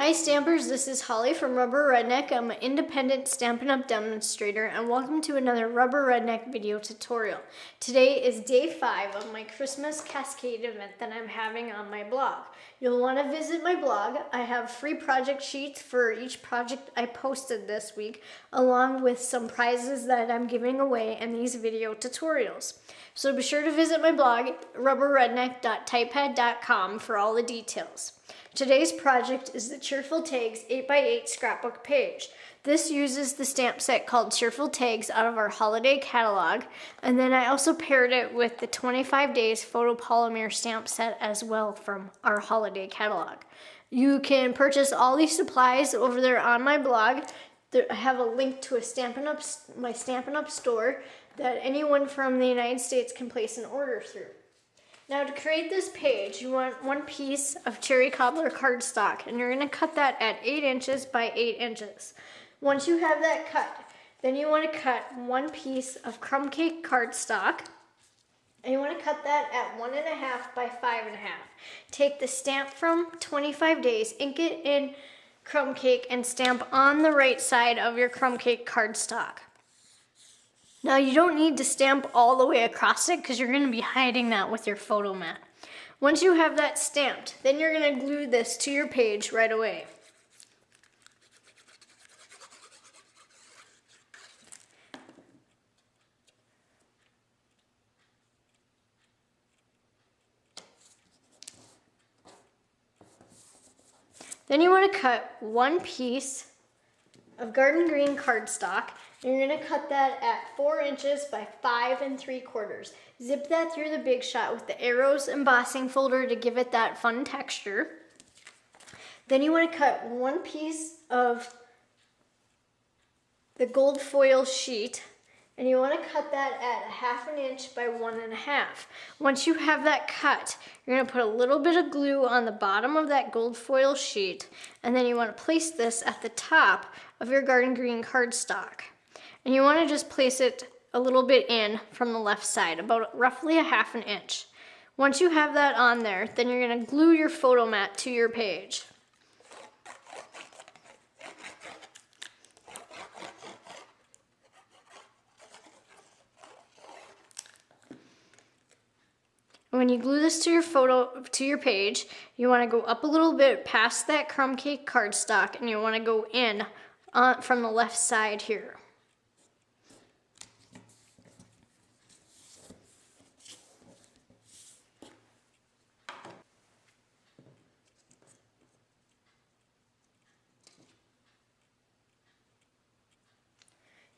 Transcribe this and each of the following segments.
Hi Stampers, this is Holly from Rubber Redneck. I'm an independent Stampin' Up! Demonstrator and welcome to another Rubber Redneck video tutorial. Today is day 5 of my Christmas Cascade event that I'm having on my blog. You'll want to visit my blog. I have free project sheets for each project I posted this week, along with some prizes that I'm giving away in these video tutorials. So be sure to visit my blog, rubberredneck.typepad.com, for all the details. Today's project is the Cheerful Tags 8x8 scrapbook page. This uses the stamp set called Cheerful Tags out of our holiday catalog, and then I also paired it with the 25 days photopolymer stamp set as well from our holiday catalog. You can purchase all these supplies over there on my blog. I have a link to my Stampin' Up! Store that anyone from the United States can place an order through. Now to create this page, you want one piece of Cheery Cobbler cardstock, and you're going to cut that at 8 inches by 8 inches. Once you have that cut, then you want to cut one piece of Crumb Cake cardstock, and you want to cut that at 1.5 by 5.5. Take the stamp from 25 days, ink it in Crumb Cake, and stamp on the right side of your Crumb Cake cardstock. Now you don't need to stamp all the way across it because you're going to be hiding that with your photo mat. Once you have that stamped, then you're going to glue this to your page right away. Then you want to cut one piece of garden green cardstock, and you're going to cut that at 4 inches by 5 3/4. Zip that through the Big Shot with the Arrows embossing folder to give it that fun texture. Then you want to cut one piece of the gold foil sheet, and you want to cut that at 1/2 inch by 1.5. Once you have that cut, you're going to put a little bit of glue on the bottom of that gold foil sheet, and then you want to place this at the top of your garden green cardstock. And you want to just place it a little bit in from the left side, about roughly 1/2 inch. Once you have that on there, then you're going to glue your photo mat to your page. When you glue this to your page, you want to go up a little bit past that Crumb Cake cardstock, and you want to go in from the left side here.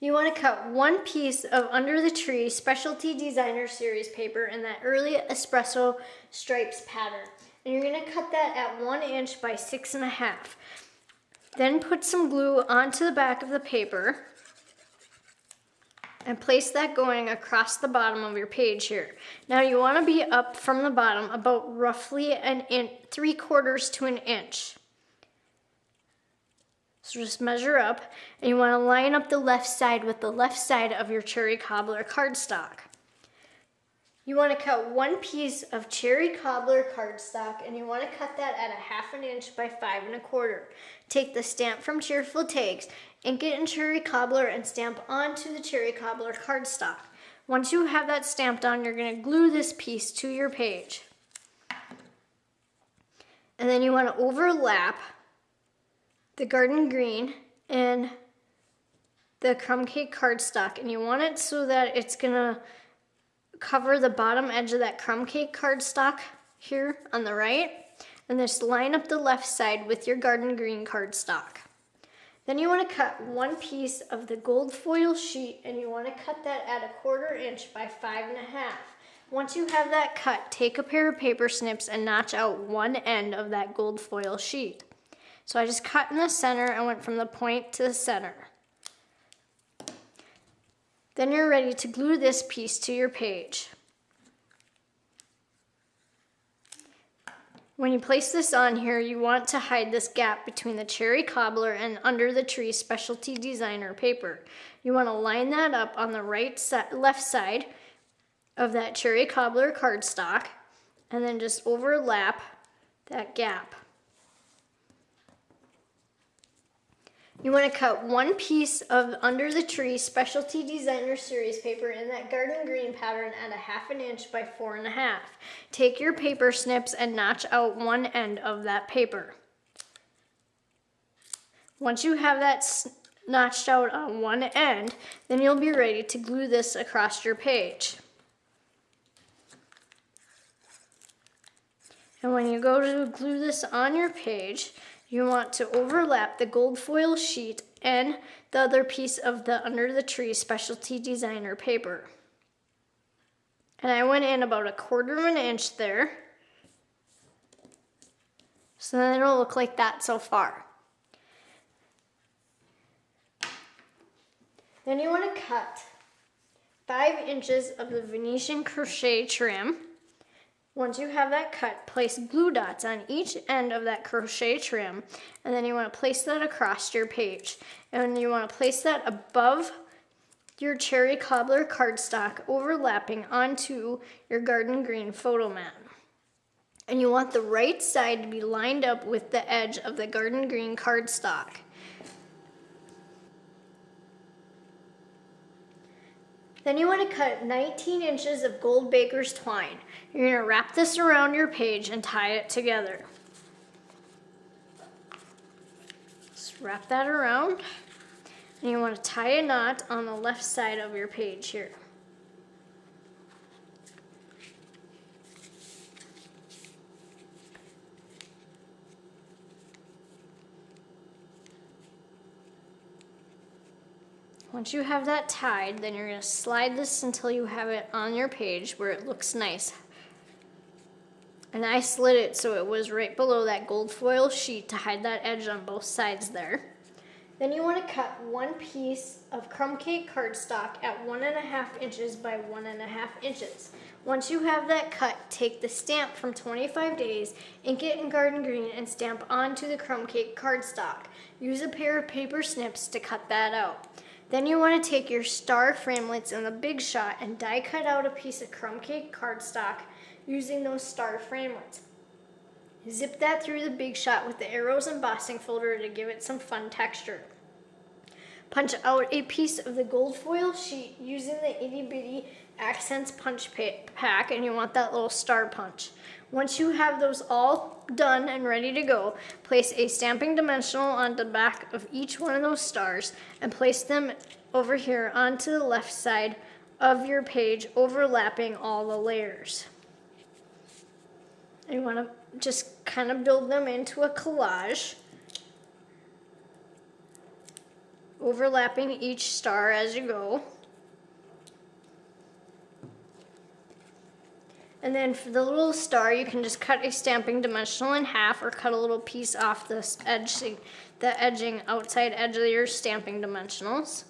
You want to cut one piece of Under the Tree Specialty Designer Series paper in that early espresso stripes pattern. And you're going to cut that at 1 inch by 6.5. Then put some glue onto the back of the paper and place that going across the bottom of your page here. Now you want to be up from the bottom about roughly 3/4 to 1 inch. So just measure up, and you want to line up the left side with the left side of your Cheery Cobbler cardstock. You want to cut one piece of Cheery Cobbler cardstock, and you want to cut that at 1/2 inch by 5 1/4. Take the stamp from Cheerful Tags, ink it in Cheery Cobbler, and stamp onto the Cheery Cobbler cardstock. Once you have that stamped on, you're going to glue this piece to your page. And then you want to overlap the garden green and the Crumb Cake cardstock, and you want it so that it's gonna cover the bottom edge of that Crumb Cake cardstock here on the right, and just line up the left side with your garden green cardstock. Then you want to cut one piece of the gold foil sheet, and you want to cut that at 1/4 inch by 5.5. Once you have that cut, take a pair of paper snips and notch out one end of that gold foil sheet. So I just cut in the center and went from the point to the center. Then you're ready to glue this piece to your page. When you place this on here, you want to hide this gap between the Cheery Cobbler and Under the Tree Specialty Designer paper. You want to line that up on the left side of that Cheery Cobbler cardstock, and then just overlap that gap. You want to cut one piece of Under the Tree Specialty Designer Series paper in that garden green pattern at 1/2 inch by 4.5. Take your paper snips and notch out one end of that paper. Once you have that notched out on one end, then you'll be ready to glue this across your page. And when you go to glue this on your page, you want to overlap the gold foil sheet and the other piece of the Under the Tree Specialty Designer paper. And I went in about 1/4 inch there. So then it'll look like that so far. Then you want to cut 5 inches of the Venetian crochet trim. Once you have that cut, place glue dots on each end of that crochet trim, and then you want to place that across your page. And you want to place that above your Cheery Cobbler cardstock, overlapping onto your garden green photo mat. And you want the right side to be lined up with the edge of the garden green cardstock. Then you want to cut 19 inches of gold baker's twine. You're going to wrap this around your page and tie it together. Just wrap that around. And you want to tie a knot on the left side of your page here. Once you have that tied, then you're going to slide this until you have it on your page where it looks nice. And I slid it so it was right below that gold foil sheet to hide that edge on both sides there. Then you want to cut one piece of Crumb Cake cardstock at 1.5 inches by 1.5 inches. Once you have that cut, take the stamp from 25 Days, ink it in garden green, and stamp onto the Crumb Cake cardstock. Use a pair of paper snips to cut that out. Then you want to take your star framelits in the Big Shot and die cut out a piece of Crumb Cake cardstock using those star framelits. Zip that through the Big Shot with the arrows embossing folder to give it some fun texture. Punch out a piece of the gold foil sheet using the itty bitty Accents punch pack, and you want that little star punch. Once you have those all done and ready to go, place a stamping dimensional on the back of each one of those stars and place them over here onto the left side of your page, overlapping all the layers. And you want to just kind of build them into a collage, overlapping each star as you go. And then for the little star, you can just cut a stamping dimensional in half or cut a little piece off this edge, the edging outside edge of your stamping dimensionals.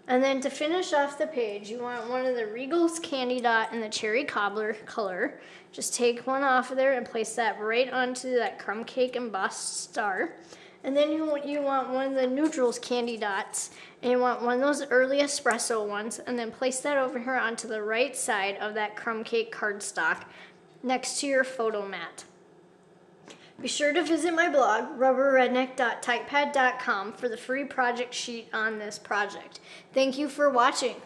And then to finish off the page, you want one of the Regal's Candy Dot in the Cheery Cobbler color. Just take one off of there and place that right onto that Crumb Cake embossed star. And then you want one of the Neutrals Candy Dots, and you want one of those early espresso ones, and then place that over here onto the right side of that Crumb Cake cardstock next to your photo mat. Be sure to visit my blog, rubberredneck.typepad.com, for the free project sheet on this project. Thank you for watching.